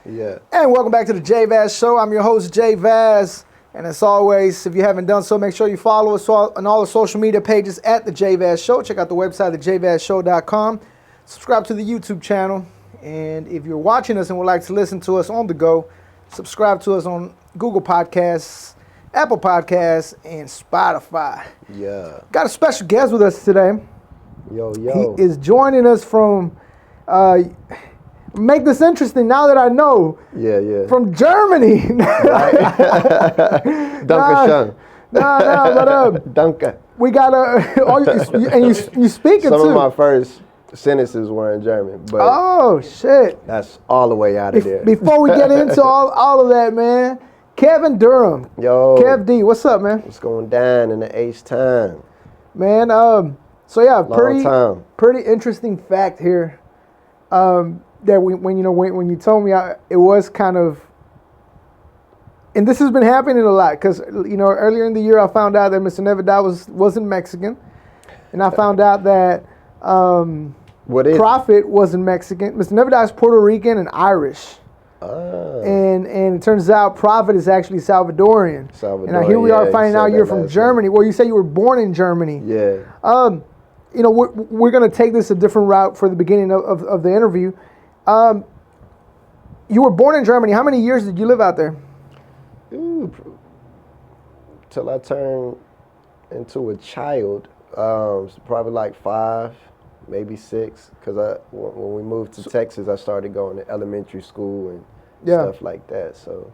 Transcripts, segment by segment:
Yeah. And welcome back to the JVaz Show. I'm your host, JVaz. And as always, if you haven't done so, make sure you follow us on all the social media pages at the JVaz Show. Check out the website, thejvazshow.com. Subscribe to the YouTube channel. And if you're watching us and would like to listen to us on the go, subscribe to us on Google Podcasts, Apple Podcasts, and Spotify. Yeah. Got a special guest with us today. Yo. He is joining us from, make this interesting now that I know, Yeah. from Germany. Danke but Danke. we got and you speaking Some too. of my first sentences were in German, but Oh shit! that's all the way out of there. Before we get into all of that, man, Kevin Durham, Yo. Kev D, what's up, man? What's going down in the H time? Man, so yeah, time. pretty interesting fact here. That when you told me, it was kind of, and this has been happening a lot because earlier in the year I found out that Mr. Nevedal wasn't Mexican, and I found out that Prophet wasn't Mexican. Mr. Nevedal is Puerto Rican and Irish. And it turns out Prophet is actually Salvadorian. And here we are finding out you're from Germany. Well, you say you were born in Germany. Yeah. We're going to take this a different route for the beginning of the interview. You were born in Germany. How many years did you live out there? Till I turned into a child, probably like 5, maybe 6. Because when we moved to Texas, I started going to elementary school and stuff like that. So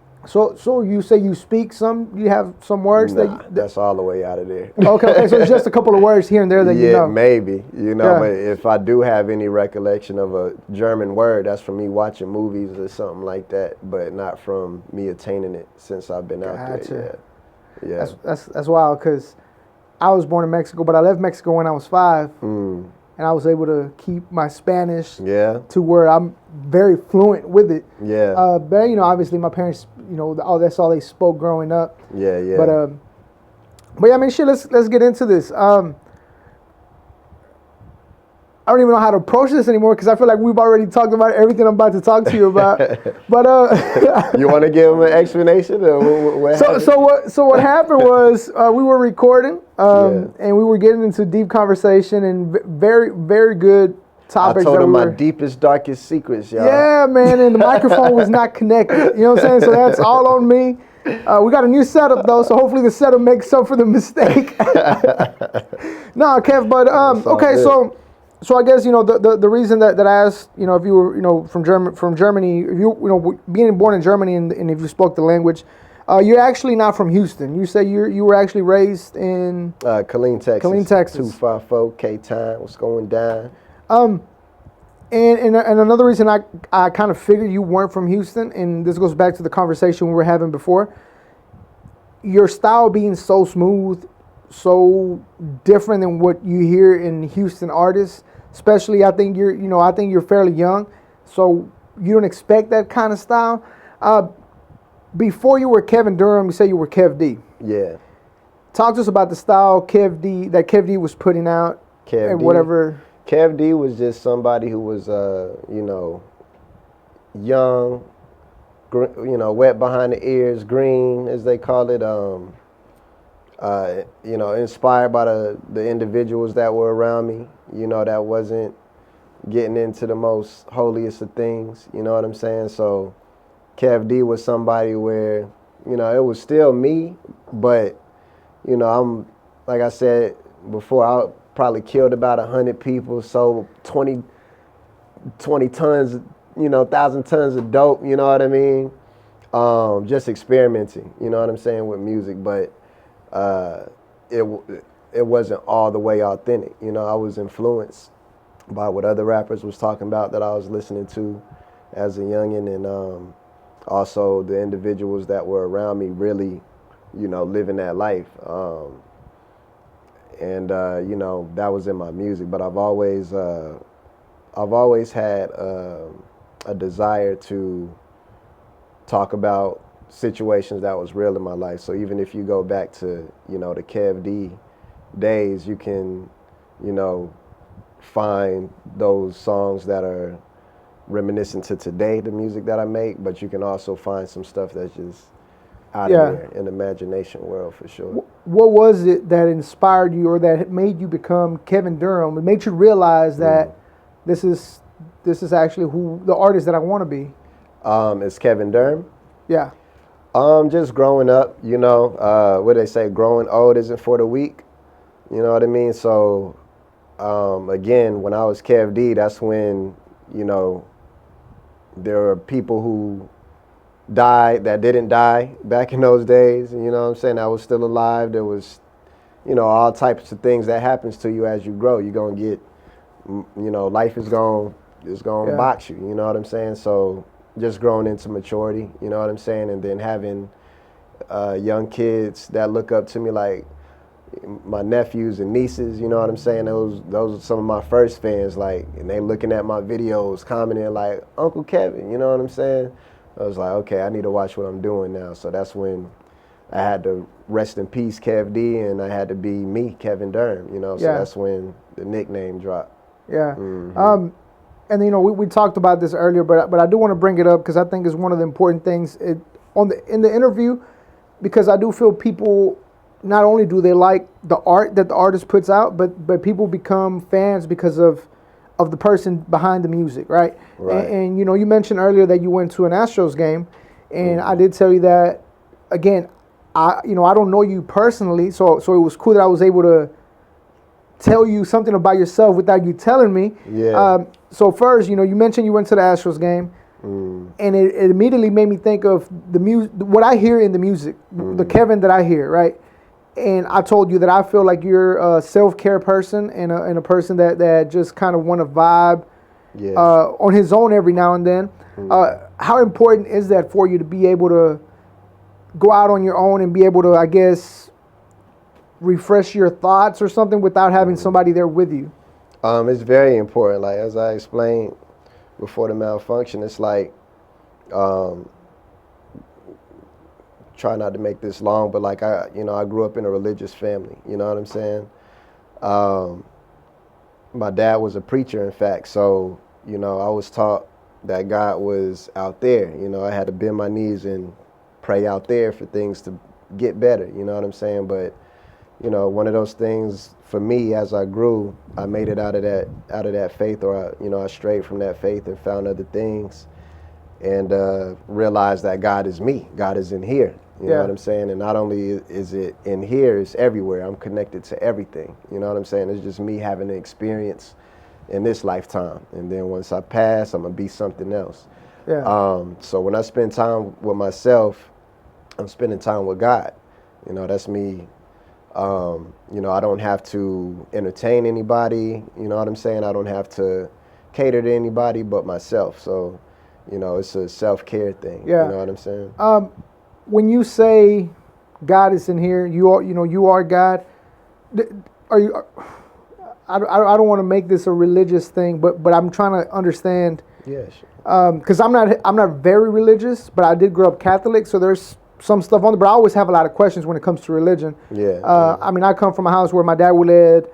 you say you speak some? You have some words that's all the way out of there. Okay, so it's just a couple of words here and there that you know. Yeah, maybe. But if I do have any recollection of a German word, that's from me watching movies or something like that, but not from me attaining it since I've been out there. Yeah. That's wild because I was born in Mexico, but I left Mexico when I was 5. And I was able to keep my Spanish to where I'm very fluent with it. Yeah. But obviously my parents, that's all they spoke growing up. Yeah. But yeah, I mean, shit. Let's get into this. I don't even know how to approach this anymore because I feel like we've already talked about everything I'm about to talk to you about. But you want to give them an explanation? So what happened was we were recording and we were getting into deep conversation and very, very good topics. I told him my deepest, darkest secrets, y'all. Yeah, man, and the microphone was not connected. You know what I'm saying? So that's all on me. We got a new setup though, so hopefully the setup makes up for the mistake. No, Kev, but okay, good. So I guess the reason that I asked if you were from Germany, if you being born in Germany and if you spoke the language, you're actually not from Houston. You say you were actually raised in Killeen, Texas. 254 K-Time. What's going down? And another reason I kind of figured you weren't from Houston, and this goes back to the conversation we were having before. Your style being so smooth, so different than what you hear in Houston artists. Especially, I think you're fairly young, so you don't expect that kind of style. Before you were Kevin Durham, you say you were Kev D. Yeah. Talk to us about the style Kev D was putting out. Whatever. Kev D was just somebody who was, young, wet behind the ears, green, as they call it. Inspired by the individuals that were around me, that wasn't getting into the most holiest of things, you know what I'm saying? So Kev D was somebody where, it was still me, but, I'm, like I said before, I probably killed about 100 people, sold 20 tons, 1,000 tons of dope, you know what I mean? Just experimenting, you know what I'm saying, with music, but it wasn't all the way authentic. I was influenced by what other rappers was talking about that I was listening to as a youngin', and also the individuals that were around me really, living that life. That was in my music. But I've always had a desire to talk about situations that was real in my life. So even if you go back to, the Kev D days, you can, find those songs that are, reminiscent to today, the music that I make, but you can also find some stuff that's just out Yeah. of there in the imagination world for sure. What was it that inspired you, or that made you become Kevin Durham? It made you realize that this is actually who the artist that I want to be. It's Kevin Durham. Yeah. Just growing up, what they say, growing old isn't for the weak. You know what I mean? So, again, when I was Kev D, that's when, there were people who died that didn't die back in those days. You know what I'm saying? That was still alive. There was, all types of things that happens to you as you grow. You're going to get, life is going to box you. You know what I'm saying? So just growing into maturity, you know what I'm saying? And then having young kids that look up to me, like my nephews and nieces, you know what I'm saying? Those are some of my first fans, like, and they looking at my videos, commenting like, Uncle Kevin, you know what I'm saying? I was like, okay, I need to watch what I'm doing now. So that's when I had to rest in peace, Kev D, and I had to be me, Kevin Durham, So that's when the nickname dropped. Yeah. And we talked about this earlier, but I do want to bring it up because I think it's one of the important things in the interview, because I do feel people, not only do they like the art that the artist puts out, but people become fans because of the person behind the music, right? Right. And you mentioned earlier that you went to an Astros game, and I did tell you that, again, I don't know you personally, so it was cool that I was able to tell you something about yourself without you telling me. Yeah. So first, you mentioned you went to the Astros game, and it immediately made me think of the music, what I hear in the music, the Kevin that I hear, right? And I told you that I feel like you're a self-care person and a person that just kind of want to vibe on his own every now and then. How important is that for you to be able to go out on your own and be able to, I guess, refresh your thoughts or something without having somebody there with you? It's very important. Like, as I explained before the malfunction, it's like, try not to make this long, but like I grew up in a religious family. You know what I'm saying? My dad was a preacher, in fact. So, I was taught that God was out there. I had to bend my knees and pray out there for things to get better. You know what I'm saying? But, one of those things for me, as I grew, I made it out of that faith, or I strayed from that faith and found other things, and realized that God is me. God is in here. You know what I'm saying? And not only is it in here, it's everywhere. I'm connected to everything. You know what I'm saying? It's just me having an experience in this lifetime. And then once I pass, I'm going to be something else. Yeah. So when I spend time with myself, I'm spending time with God. That's me. I don't have to entertain anybody. You know what I'm saying? I don't have to cater to anybody but myself. So, it's a self-care thing. Yeah. You know what I'm saying? When you say God is in here, you are God. Are you? I don't want to make this a religious thing, but I'm trying to understand. Yeah, sure. Because I'm not very religious, but I did grow up Catholic, so there's some stuff on there. But I always have a lot of questions when it comes to religion. Yeah. I mean, I come from a house where my dad would let,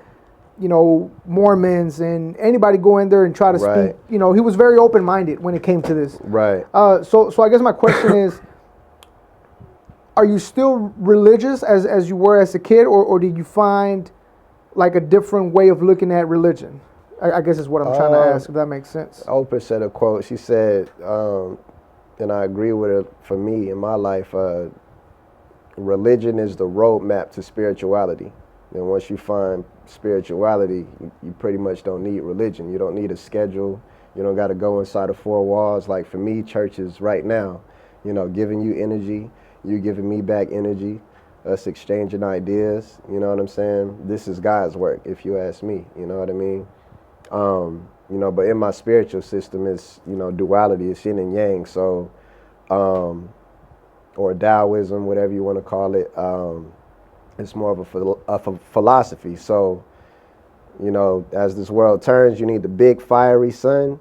Mormons and anybody go in there and try to speak. He was very open-minded when it came to this. Right. So I guess my question is, are you still religious as you were as a kid, or did you find like a different way of looking at religion? I guess is what I'm trying to ask, if that makes sense. Oprah said a quote. She said, and I agree with her, for me in my life, religion is the roadmap to spirituality. And once you find spirituality, you pretty much don't need religion. You don't need a schedule. You don't got to go inside of four walls. Like for me, church is right now, giving you energy. You giving me back energy, us exchanging ideas, you know what I'm saying? This is God's work, if you ask me, you know what I mean? But in my spiritual system, it's, duality, it's yin and yang, so, or Taoism, whatever you want to call it, it's more of a philosophy. So, as this world turns, you need the big fiery sun,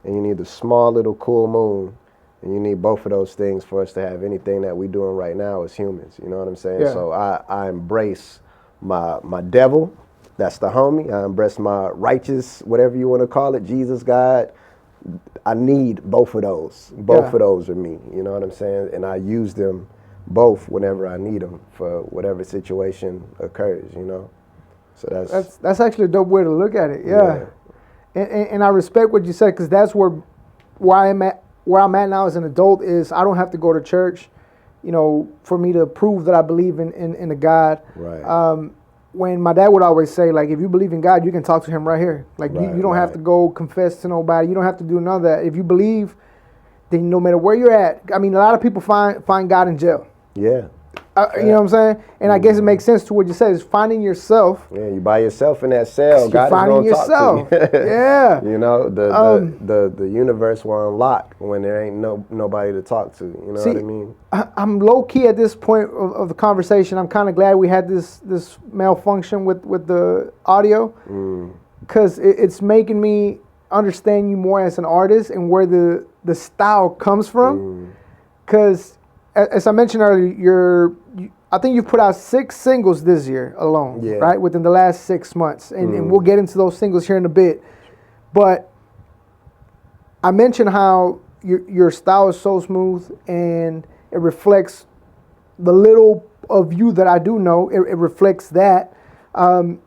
and you need the small little cool moon. And you need both of those things for us to have anything that we're doing right now as humans. You know what I'm saying? Yeah. So I embrace my devil. That's the homie. I embrace my righteous, whatever you want to call it, Jesus, God, I need both of those. Both of those are me. You know what I'm saying? And I use them both whenever I need them for whatever situation occurs. You know, so that's actually a dope way to look at it. Yeah. And I respect what you said, because that's where I'm at now as an adult is I don't have to go to church, you know, for me to prove that I believe in a God. Right. When my dad would always say, like, if you believe in God, you can talk to him right here. Like, you don't have to go confess to nobody. You don't have to do none of that. If you believe, then no matter where you're at, I mean, a lot of people find God in jail. Yeah. You know what I'm saying? And I guess it makes sense to what you said, is finding yourself. Yeah, you by yourself in that cell. God finding is gonna talk to you. Yeah. You know, the universe will unlock when there ain't nobody to talk to. You know what I mean? I'm low key at this point of the conversation. I'm kind of glad we had this malfunction with the audio, because it's making me understand you more as an artist and where the style comes from. Because as I mentioned earlier, I think you've put out 6 singles this year alone, right? Within the last 6 months. And we'll get into those singles here in a bit. But I mentioned how your style is so smooth and it reflects the little of you that I do know. It reflects that. And,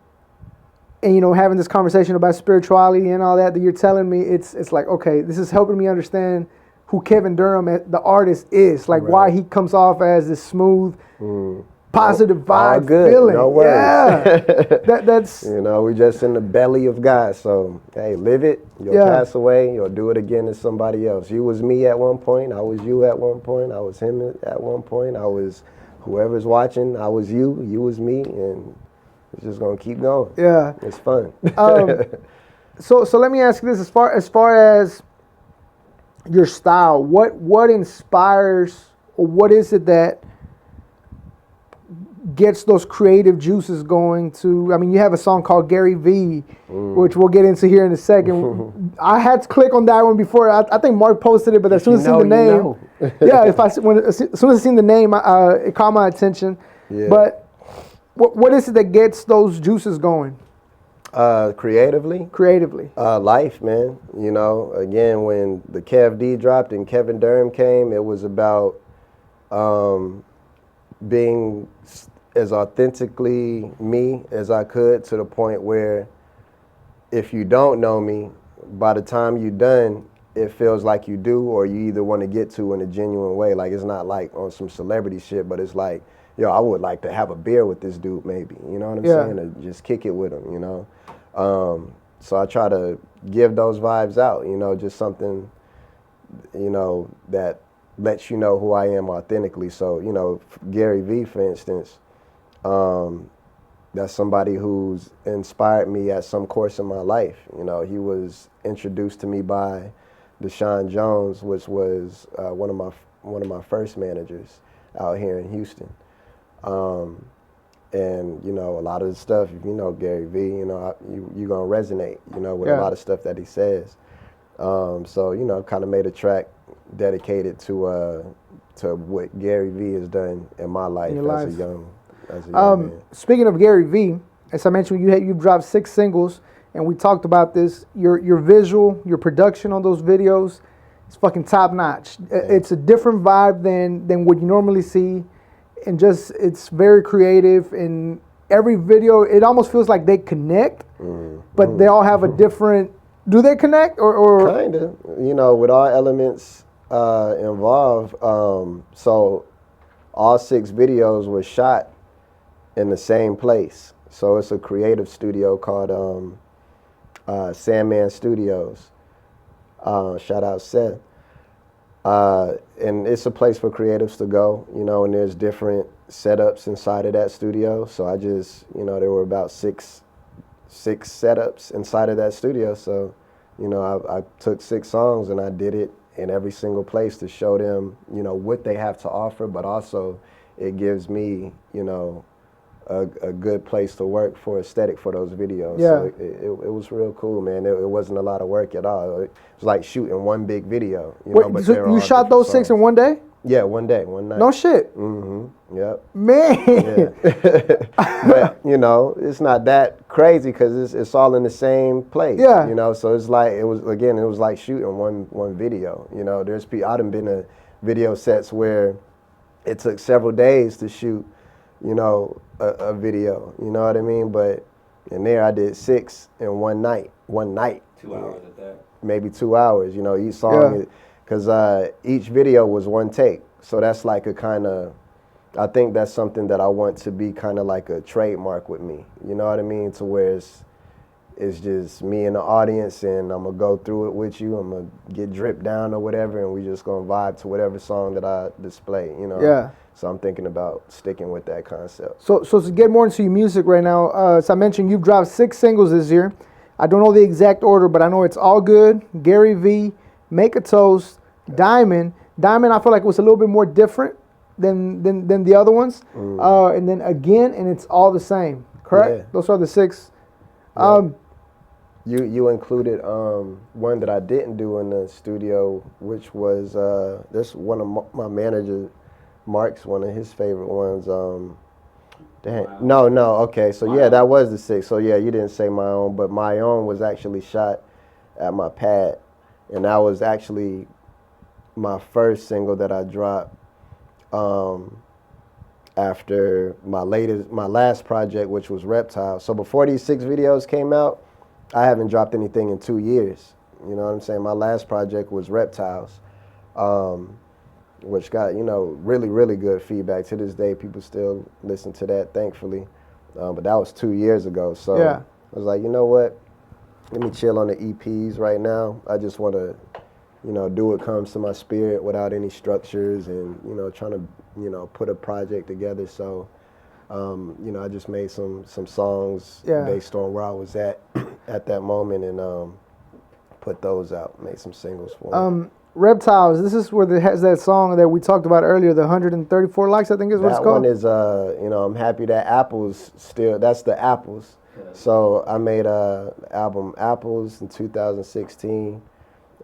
you know, having this conversation about spirituality and all that you're telling me, it's like, okay, this is helping me understand who Kevin Durham, the artist, is. Like, why he comes off as this smooth, positive vibe feeling. No worries. Yeah. That's... You know, we just in the belly of God. So, hey, live it. You'll pass away. You'll do it again as somebody else. You was me at one point. I was you at one point. I was him at one point. I was whoever's watching. I was you. You was me. And it's just going to keep going. Yeah. It's fun. So let me ask you this. As far as your style, what inspires, or what is it that gets those creative juices going to? I mean, you have a song called Gary V, which we'll get into here in a second. I had to click on that one before. I think Mark posted it, but as soon as I seen the name, as soon as I seen the name, it caught my attention. Yeah. But what is it that gets those juices going? Creatively, life, man. You know, again, when the Kev D dropped and Kevin Durham came, it was about being as authentically me as I could, to the point where if you don't know me, by the time you're done, it feels like you do, or you either want to get to in a genuine way. Like, it's not like on some celebrity shit, but it's like, yo, I would like to have a beer with this dude, maybe. You know what I'm saying? Or just kick it with him, you know? So I try to give those vibes out, you know, just something, you know, that lets you know who I am authentically. So, you know, Gary V, for instance, that's somebody who's inspired me at some course in my life. You know, he was introduced to me by Deshaun Jones, which was one of my first managers out here in Houston. And, you know, a lot of the stuff, if you know Gary V, you know, you're going to resonate, you know, with a lot of stuff that he says. So, you know, kind of made a track dedicated to what Gary V has done in my life as a young man. Speaking of Gary V, as I mentioned, you've dropped 6 singles, and we talked about this. Your visual, your production on those videos, it's fucking top notch. It's a different vibe than what you normally see. And just, it's very creative. In every video, it almost feels like they connect, but they all have a different. Do they connect or? Kinda, you know, with all elements involved. So all 6 videos were shot in the same place. So it's a creative studio called Sandman Studios. Shout out Seth. And it's a place for creatives to go, you know, and there's different setups inside of that studio. So I just, you know, there were about six setups inside of that studio. So, you know, I took 6 songs and I did it in every single place to show them, you know, what they have to offer, but also it gives me, you know, a good place to work for aesthetic for those videos. Yeah. So it was real cool, man. It wasn't a lot of work at all. It was like shooting one big video. You know, but so you shot those 6 in one day? Yeah, one day, one night. No shit. Yep. Man. Yeah. But you know, it's not that crazy because it's all in the same place. Yeah. You know, so it's like it was like shooting one video. You know, I've been to video sets where it took several days to shoot. You know, a video. You know what I mean? But in there, I did 6 in one night. 2 hours at that. Maybe 2 hours. You know, each song, because each video was one take. So that's like a kind of, I think that's something that I want to be kind of like a trademark with me. You know what I mean? To where it's just me and the audience, and I'm gonna go through it with you. I'm gonna get dripped down or whatever, and we just gonna vibe to whatever song that I display. You know? Yeah. So I'm thinking about sticking with that concept. So to get more into your music right now, as I mentioned, you've dropped 6 singles this year. I don't know the exact order, but I know it's All Good, Gary V, Make a Toast, Diamond. Diamond, I feel like it was a little bit more different than the other ones. And then Again, and it's all the same. Correct? Yeah. Those are the 6. Yeah. You included one that I didn't do in the studio, which was this one of my manager, Mark's one of his favorite ones. No, okay, so yeah, that was the 6. So yeah, you didn't say My Own, but My Own was actually shot at my pad, and that was actually my first single that I dropped after my last project, which was Reptile. So before these 6 videos came out, I haven't dropped anything in 2 years. You know what I'm saying? My last project was Reptiles, which got, you know, really, really good feedback. To this day, people still listen to that, thankfully. But that was 2 years ago. So Yeah. I was like, you know what? Let me chill on the EPs right now. I just want to, you know, do what comes to my spirit without any structures and, you know, trying to, you know, put a project together. So, you know, I just made some songs based on where I was at that moment, and put those out, made some singles for them. Reptiles, this is where it has that song that we talked about earlier, the 134 likes, I think is what it's That called. one is, you know, I'm happy that Apple's still, that's the Apples. So I made a album Apples in 2016,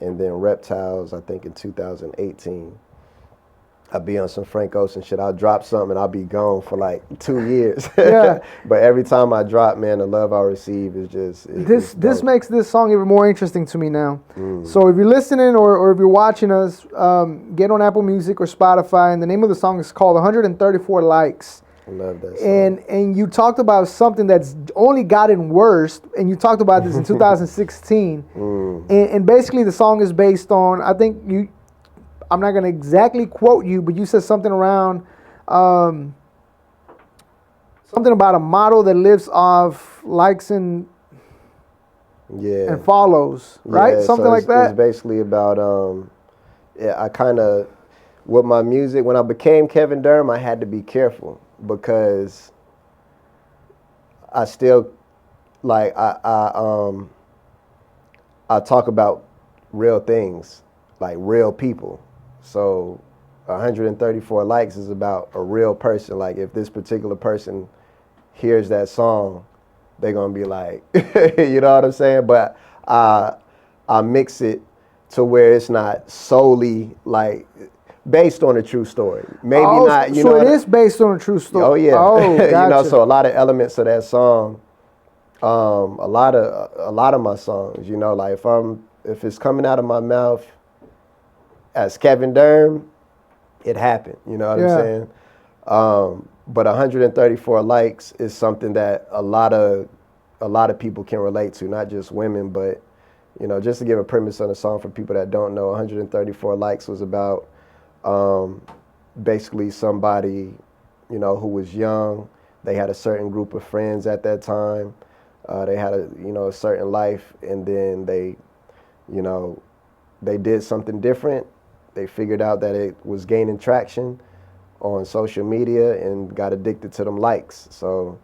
and then Reptiles, I think, in 2018. I'll be on some Frank Ocean shit. I'll drop something and I'll be gone for like 2 years. Yeah. But every time I drop, man, the love I receive is just... This makes this song even more interesting to me now. So if you're listening or if you're watching us, get on Apple Music or Spotify, and the name of the song is called 134 Likes. I love that song. And you talked about something that's only gotten worse, and you talked about this in 2016. And basically the song is based on, I think I'm not going to exactly quote you, but you said something around, something about a model that lives off likes and follows, right? Yeah, Something so like that. It's basically about, I kind of, with my music, when I became Kevin Durham, I had to be careful because I still, like, I talk about real things, like real people. So 134 likes is about a real person. Like, if this particular person hears that song, they're going to be like, you know what I'm saying? But I mix it to where it's not solely, like, based on a true story. Maybe not, you know. So it is based on a true story. Oh, yeah. Oh, gotcha. You know, so a lot of elements of that song, a lot of my songs, you know, like if it's coming out of my mouth as Kevin Durham, it happened. You know what I'm saying? But 134 likes is something that a lot of people can relate to, not just women, but, you know, just to give a premise on the song for people that don't know, 134 likes was about basically somebody, you know, who was young. They had a certain group of friends at that time. They had a certain life, and then they did something different. They figured out that it was gaining traction on social media and got addicted to them likes. So,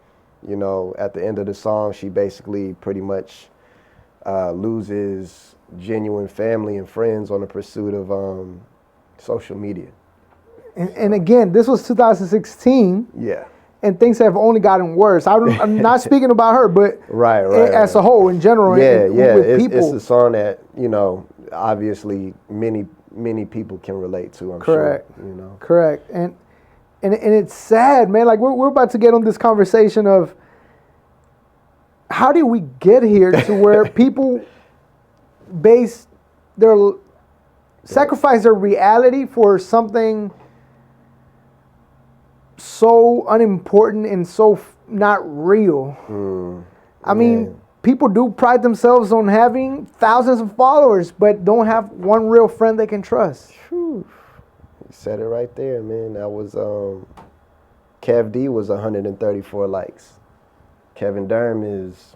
you know, at the end of the song, she basically pretty much loses genuine family and friends on the pursuit of social media. And again, this was 2016. Yeah. And things have only gotten worse. I'm not speaking about her, but right, as a whole, in general, with people. It's a song that, you know, obviously many many people can relate to. I'm Correct. sure. You know. Correct. And it's sad, man. Like we're about to get on this conversation of how did we get here to where people base their sacrifice their reality for something so unimportant and so not real. I mean, people do pride themselves on having thousands of followers, but don't have one real friend they can trust. Whew. You said it right there, man. That was Kev D was 134 likes. Kevin Durham is,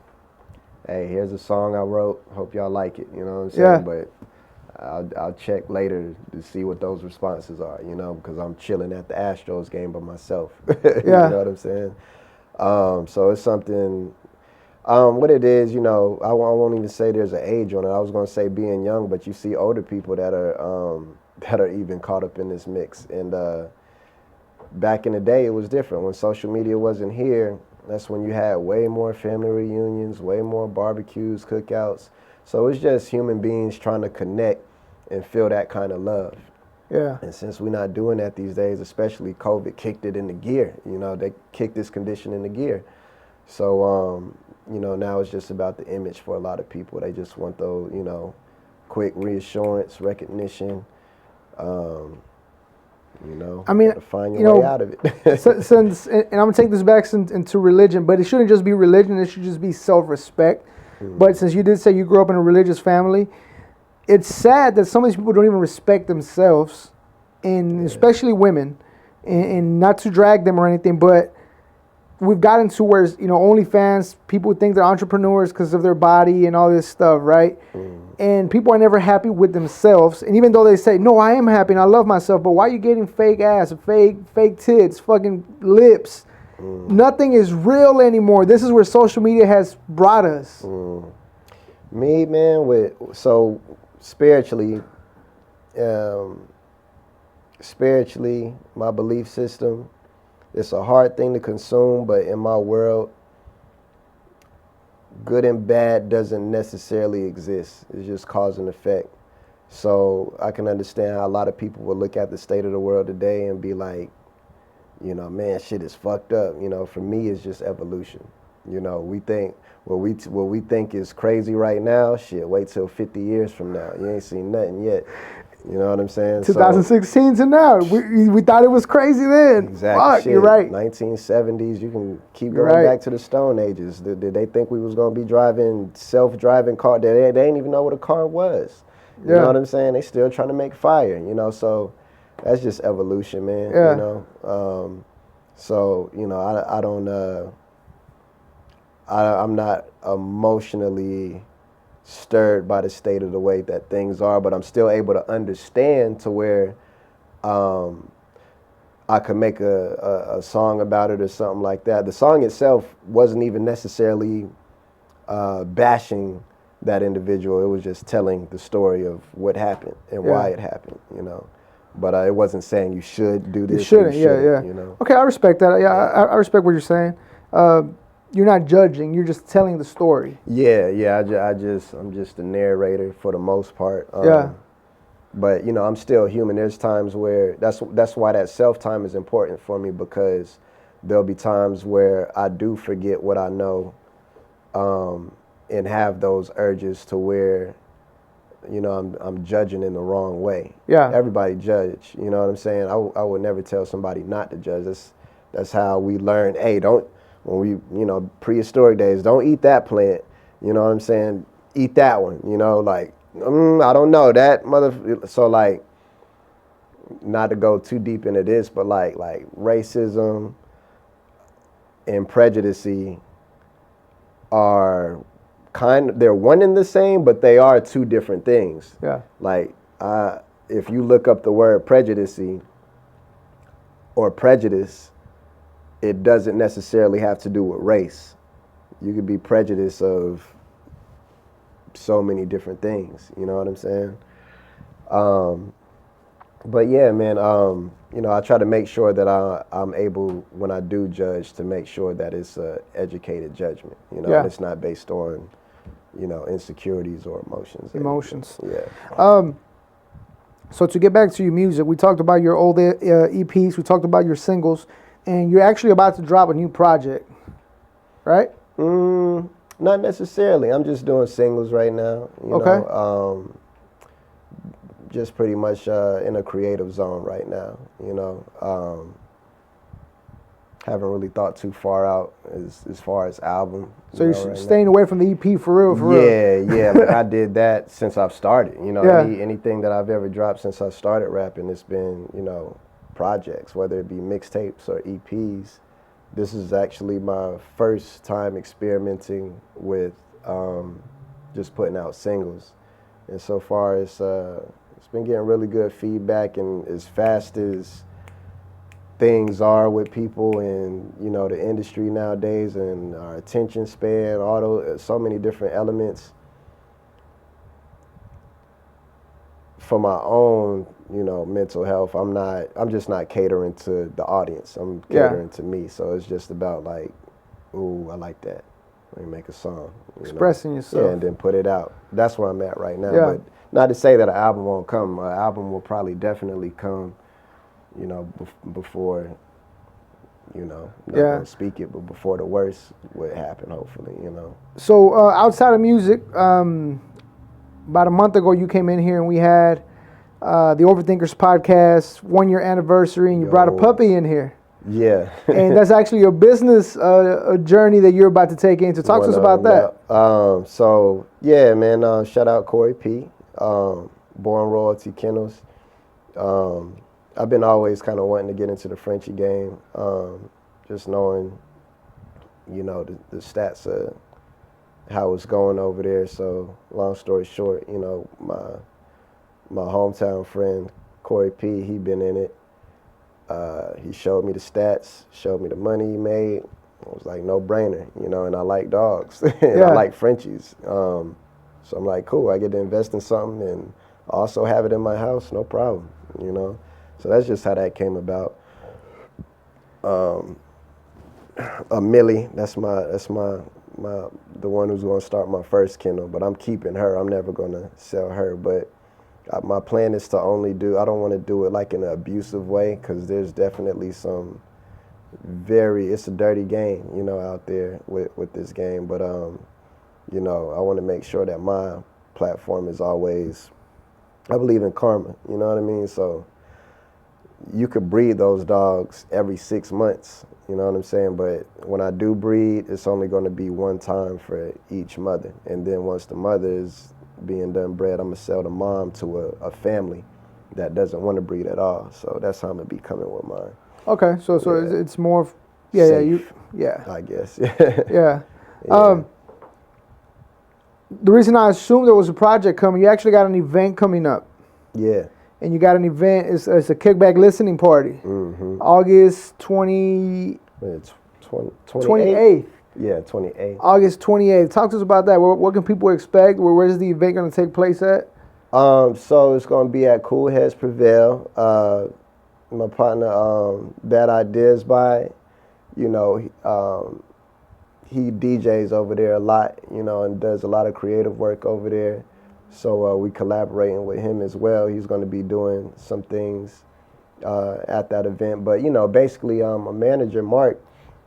hey, here's a song I wrote. Hope y'all like it. You know what I'm saying? Yeah. But I'll check later to see what those responses are. You know, because I'm chilling at the Astros game by myself. You know what I'm saying? So it's something. What it is, you know, I won't even say there's an age on it. I was gonna say being young, but you see older people that are even caught up in this mix. And back in the day, it was different. When social media wasn't here, that's when you had way more family reunions, way more barbecues, cookouts. So it's just human beings trying to connect and feel that kind of love. Yeah. And since we're not doing that these days, especially COVID kicked it into gear. You know, they kicked this condition into gear. So, you know, now it's just about the image for a lot of people. They just want those, you know, quick reassurance, recognition. You know, I mean, to find you your know, way out of it. since and I'm gonna take this back into religion, but it shouldn't just be religion. It should just be self-respect. But since you did say you grew up in a religious family, it's sad that some of these people don't even respect themselves, and especially women, and not to drag them or anything, but we've gotten to where, you know, OnlyFans, people think they're entrepreneurs because of their body and all this stuff, right? And people are never happy with themselves. And even though they say, no, I am happy and I love myself, but why are you getting fake ass, fake tits, fucking lips? Nothing is real anymore. This is where social media has brought us. Me, man, so spiritually, my belief system, it's a hard thing to consume, but in my world, good and bad doesn't necessarily exist. It's just cause and effect. So I can understand how a lot of people will look at the state of the world today and be like, you know, man, shit is fucked up. You know, for me, it's just evolution. You know, we think what we think is crazy right now, shit, wait till 50 years from now. You ain't seen nothing yet. You know what I'm saying? 2016 to now. We thought it was crazy then. Exactly. Fuck, shit. you're right. 1970s, you can keep going back to the Stone Ages. Did they think we was going to be driving self-driving car? They didn't even know what a car was. You know what I'm saying? They still trying to make fire, you know? So that's just evolution, man, you know? So, you know, I don't, I'm not emotionally stirred by the state of the way that things are, but I'm still able to understand to where I could make a song about it or something like that. The song itself wasn't even necessarily bashing that individual. It was just telling the story of what happened and why it happened, you know. But it wasn't saying you should do this. You shouldn't, you know. Okay, I respect that. Yeah, I respect what you're saying. You're not judging. You're just telling the story. Yeah. I'm just the narrator for the most part. But you know, I'm still human. There's times where that's why that self-time is important for me, because there'll be times where I do forget what I know, and have those urges to where, you know, I'm judging in the wrong way. Yeah. Everybody judge. You know what I'm saying? I would never tell somebody not to judge. That's how we learn. Hey, when we, you know, prehistoric days, don't eat that plant. You know what I'm saying? Eat that one. You know, like, I don't know that So like, not to go too deep into this, but like racism and prejudice are they're one and the same, but they are two different things. Yeah. Like, if you look up the word prejudice or prejudice, it doesn't necessarily have to do with race. You could be prejudiced of so many different things. You know what I'm saying? But yeah, man, you know, I try to make sure that I'm able, when I do judge, to make sure that it's an educated judgment. You know, and it's not based on, you know, insecurities or emotions. Emotions. Yeah. So to get back to your music, we talked about your old EPs, we talked about your singles, and you're actually about to drop a new project, right? Not necessarily. I'm just doing singles right now. You Okay. know, just pretty much in a creative zone right now. You know, haven't really thought too far out as far as album. So you you're know, right staying away from the EP for real, now. Yeah. Like I did that since I've started. You know, Yeah. anything that I've ever dropped since I started rapping, it's been, you know, projects, whether it be mixtapes or EPs. This is actually my first time experimenting with just putting out singles, and so far it's been getting really good feedback. And as fast as things are with people and, you know, the industry nowadays and our attention span, so many different elements, for my own, you know, mental health, I'm just not catering to the audience. I'm catering to me. So it's just about like, ooh, I like that. Let me make a song. Expressing yourself. Yeah, and then put it out. That's where I'm at right now. Yeah. But not to say that an album won't come. An album will probably definitely come, you know, before, you know, not gonna speak it, but before the worst would happen, hopefully, you know. So outside of music, about a month ago you came in here and we had the Overthinkers podcast 1 year anniversary, and you brought a puppy in here. Yeah. And that's actually a business a journey that you're about to take in. So talk to us about that. Yeah. So yeah, man. Shout out Corey P. Born Royalty Kennels. I've been always kind of wanting to get into the Frenchie game. Just knowing, you know, the stats of how it's going over there. So long story short, you know, my hometown friend Corey P. He been in it. He showed me the stats, showed me the money he made. It was like no brainer, you know, and I like dogs and I like Frenchies. So I'm like, cool, I get to invest in something and also have it in my house, no problem, you know. So that's just how that came about. Millie, that's the one who's gonna start my first kennel, but I'm keeping her. I'm never gonna sell her, but my plan is to only I don't want to do it like in an abusive way, because there's definitely some it's a dirty game, you know, out there with this game. But, you know, I want to make sure that my platform is always, I believe in karma, you know what I mean? So you could breed those dogs every 6 months, you know what I'm saying? But when I do breed, it's only going to be one time for each mother. And then once the mother is being done bred, I'm gonna sell the mom to a family that doesn't want to breed at all. So that's how I'm gonna be coming with mine. Okay, so it's more, Safe, yeah, I guess. yeah. The reason I assumed there was a project coming, you actually got an event coming up. Yeah. And you got an event. It's a kickback listening party. Mm-hmm. August 28th. Yeah, 28th. August 28th. Talk to us about that. What can people expect? Where's the event going to take place at? So it's going to be at Cool Heads Prevail. My partner, Bad Ideas by, you know, he DJs over there a lot, you know, and does a lot of creative work over there. So we collaborating with him as well. He's going to be doing some things at that event. But, you know, basically a manager, Mark,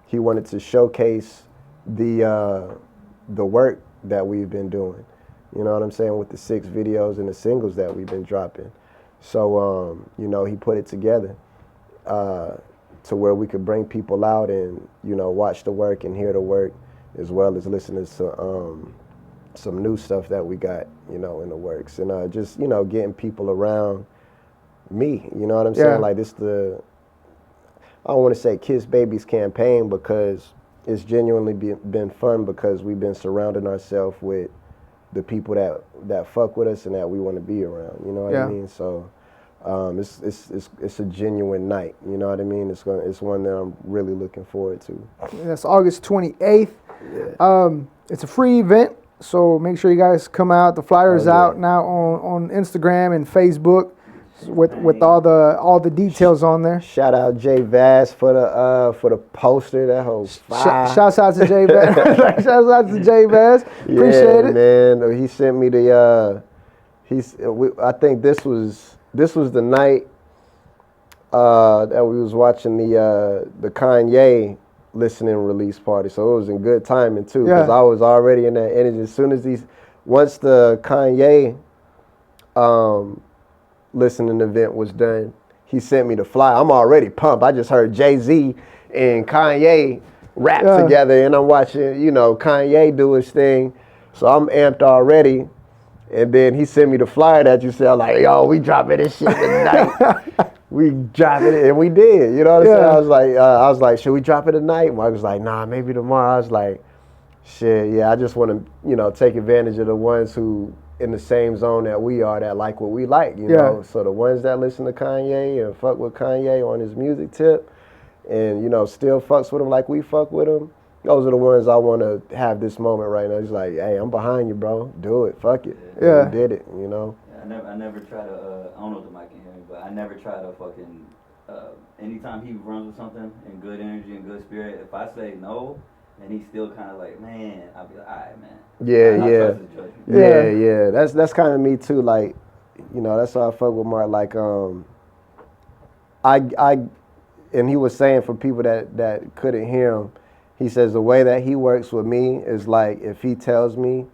he wanted to showcase the work that we've been doing, you know what I'm saying, with the 6 videos and the singles that we've been dropping. So, you know, he put it together to where we could bring people out and, you know, watch the work and hear the work, as well as listen to some new stuff that we got, you know, in the works. And just, you know, getting people around me, you know what I'm saying? Like this I don't want to say Kiss Babies campaign, because it's genuinely been fun, because we've been surrounding ourselves with the people that fuck with us and that we want to be around. You know what I mean? So it's a genuine night. You know what I mean? It's one that I'm really looking forward to. That's August 28th. Yeah. It's a free event, so make sure you guys come out. The flyer is out now on Instagram and Facebook, with all the details on there. Shout out JVaz for the poster. That whole fire. Shouts out to JVaz. Shouts out to JVaz. Appreciate it, man. He sent me I think this was this was the night that we was watching the Kanye listening release party, so it was in good timing too, because I was already in that energy. As soon as once the Kanye listening event was done, he sent me the flyer. I'm already pumped. I just heard Jay-Z and Kanye rap together, and I'm watching, Kanye do his thing, so I'm amped already. And then he sent me the flyer that you said, like, yo, we dropping this shit tonight. We dropping it, and we did. You know what I'm saying? I was like, should we drop it tonight? Mark was like, nah, maybe tomorrow. I was like, shit, yeah, I just want to, take advantage of the ones who in the same zone that we are, that like what we like, you know. So the ones that listen to Kanye and fuck with Kanye on his music tip, and still fucks with him like we fuck with him. Those are the ones I want to have this moment right now. He's like, hey, I'm behind you, bro. Do it. Fuck it. Yeah. We did it, Yeah, I never try to, I don't know if the mic can hear me, but I never try to fucking, anytime he runs with something in good energy and good spirit, if I say no, and he's still kind of like, man, I'll be like, all right, man. Yeah. That's kind of me too. Like, that's how I fuck with Mark. Like, and he was saying for people that couldn't hear him, he says the way that he works with me is like if he tells me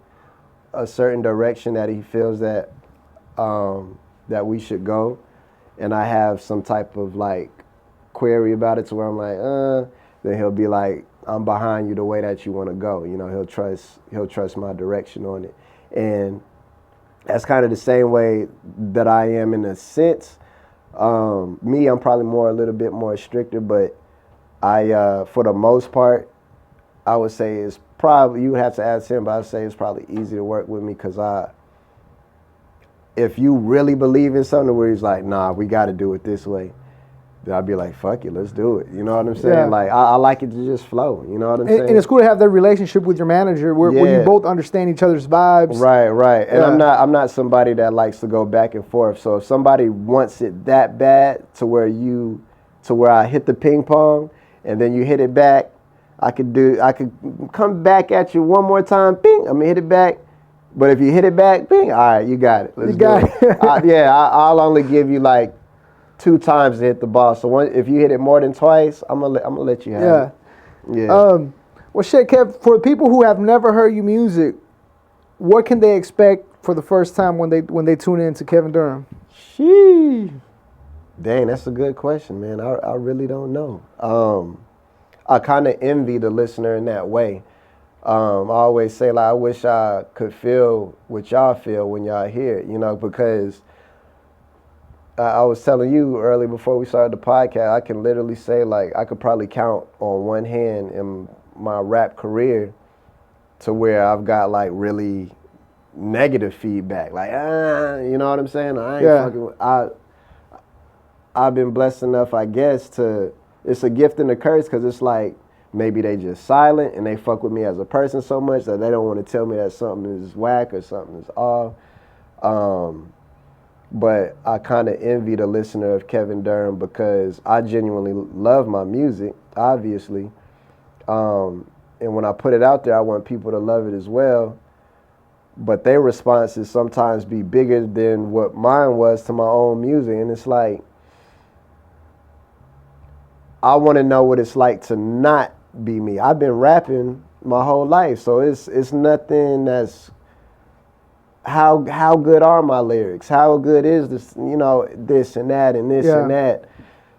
a certain direction that he feels that that we should go, and I have some type of like query about it to where I'm like, then he'll be like, I'm behind you the way that you want to go. He'll trust my direction on it. And that's kind of the same way that I am in a sense. Me, I'm probably a little bit more stricter, but I, for the most part, I would say it's probably, you would have to ask him, but I'd say it's probably easy to work with me because if you really believe in something where he's like, nah, we got to do it this way, then I'd be like, fuck it, let's do it. You know what I'm saying? Yeah. Like, I like it to just flow. You know what I'm saying? And it's cool to have that relationship with your manager where you both understand each other's vibes. Right. And I'm not somebody that likes to go back and forth. So if somebody wants it that bad to where I hit the ping pong and then you hit it back, I could come back at you one more time, bing, I'm gonna hit it back. But if you hit it back, bing, all right, you got it. Let's do it. I'll only give you like 2 times to hit the ball. So if you hit it more than twice, I'm gonna let you have it. Yeah. Well, shit, Kev. For people who have never heard your music, what can they expect for the first time when they tune in to Kevin Durham? Sheesh. Dang, that's a good question, man. I really don't know. I kind of envy the listener in that way. I always say, like, I wish I could feel what y'all feel when y'all hear it, because I was telling you early before we started the podcast, I can literally say, like, I could probably count on one hand in my rap career to where I've got, like, really negative feedback. Like, you know what I'm saying? I've been blessed enough, I guess, it's a gift and a curse because it's like maybe they just silent and they fuck with me as a person so much that they don't want to tell me that something is whack or something is off. But I kind of envy the listener of Kevin Durham because I genuinely love my music, obviously. And when I put it out there, I want people to love it as well. But their responses sometimes be bigger than what mine was to my own music. And it's like, I want to know what it's like to not be me. I've been rapping my whole life, so it's nothing that's how good are my lyrics? How good is this? This and that and this and that.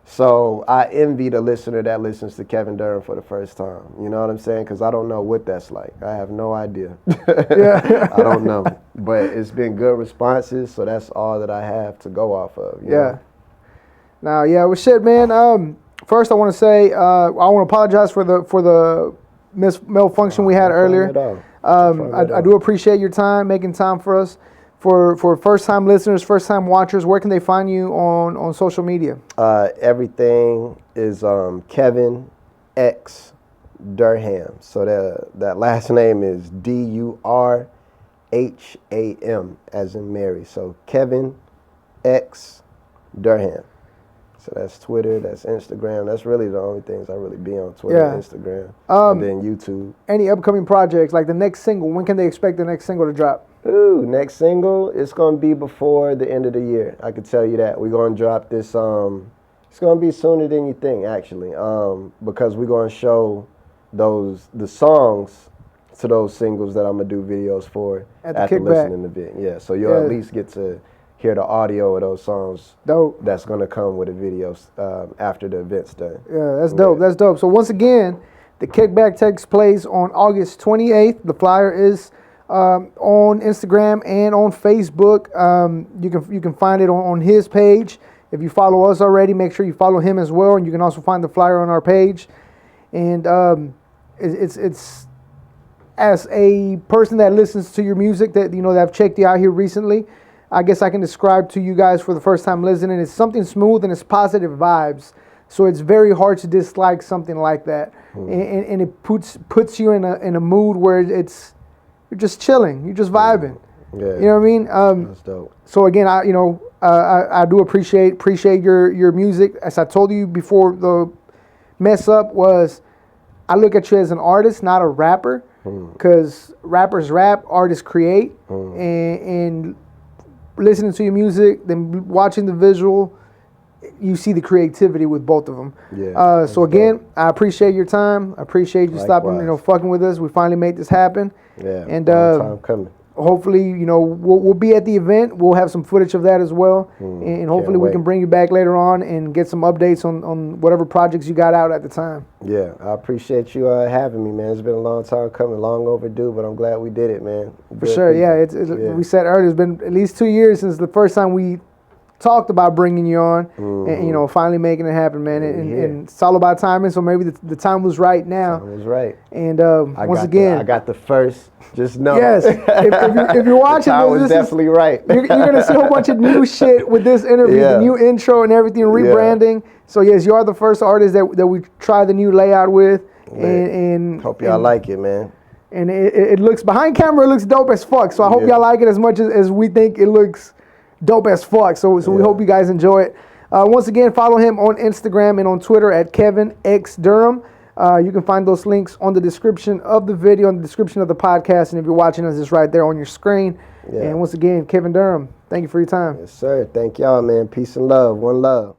So I envy the listener that listens to Kevin Durham for the first time. You know what I'm saying? Because I don't know what that's like. I have no idea. I don't know, but it's been good responses, so that's all that I have to go off of. You know? Now, well, shit, man. First, I want to say I want to apologize for the malfunction we had earlier. I do appreciate your time, making time for us. For first-time listeners, first-time watchers, where can they find you on social media? Everything is Kevin X Durham. So that last name is Durham, as in Mary. So Kevin X Durham. So that's Twitter, that's Instagram. That's really the only things I really be on, Twitter, Yeah. Instagram, and then YouTube. Any upcoming projects, like the next single? When can they expect the next single to drop? Ooh, next single, it's gonna be before the end of the year. I can tell you that. We're gonna drop this. It's gonna be sooner than you think, actually. Because we're gonna show the songs to those singles that I'm gonna do videos for At the after kickback. listening to it. Yeah, so you'll at least get to hear the audio of those songs. Dope. That's gonna come with the videos after the event's done. Yeah, that's dope. That's dope. So once again, the kickback takes place on August 28th. The flyer is on Instagram and on Facebook. You can find it on his page. If you follow us already, make sure you follow him as well. And you can also find the flyer on our page. And it's as a person that listens to your music that that I've checked you out here recently. I guess I can describe to you guys for the first time listening. It's something smooth and it's positive vibes. So it's very hard to dislike something like that, and it puts you in a mood where you're just chilling, you're just vibing. Yeah, you know what I mean? That's dope. So again, I do appreciate your music. As I told you before, the mess up was I look at you as an artist, not a rapper, because rappers rap, artists create, and listening to your music, then watching the visual, you see the creativity with both of them. Yeah. So again, dope. I appreciate your time. I appreciate you Likewise. stopping, fucking with us. We finally made this happen. Yeah. And long time coming. hopefully, we'll be at the event. We'll have some footage of that as well, and hopefully we can bring you back later on and get some updates on whatever projects you got out at the time. Yeah, I appreciate you having me, man. It's been a long time coming, long overdue, but I'm glad we did it, man. For sure, yeah. We said earlier, it's been at least 2 years since the first time we talked about bringing you on, and finally making it happen, man. And it's all about timing. So maybe the time was right now. Time was right. And once again, I got the first. Just know. Yes, if you're watching, the time was definitely right. You're gonna see a whole bunch of new shit with this interview, the new intro and everything, rebranding. So yes, you are the first artist that we try the new layout with, and hope y'all like it, man. And it looks behind camera, it looks dope as fuck. So I hope y'all like it as much as we think it looks dope as fuck. So we hope you guys enjoy it. Once again, follow him on Instagram and on Twitter at Kevin X Durham. You can find those links on the description of the video, on the description of the podcast, and if you're watching us, it's right there on your screen. And once again, Kevin Durham, thank you for your time. Yes, sir. Thank y'all, man. Peace and love. One love.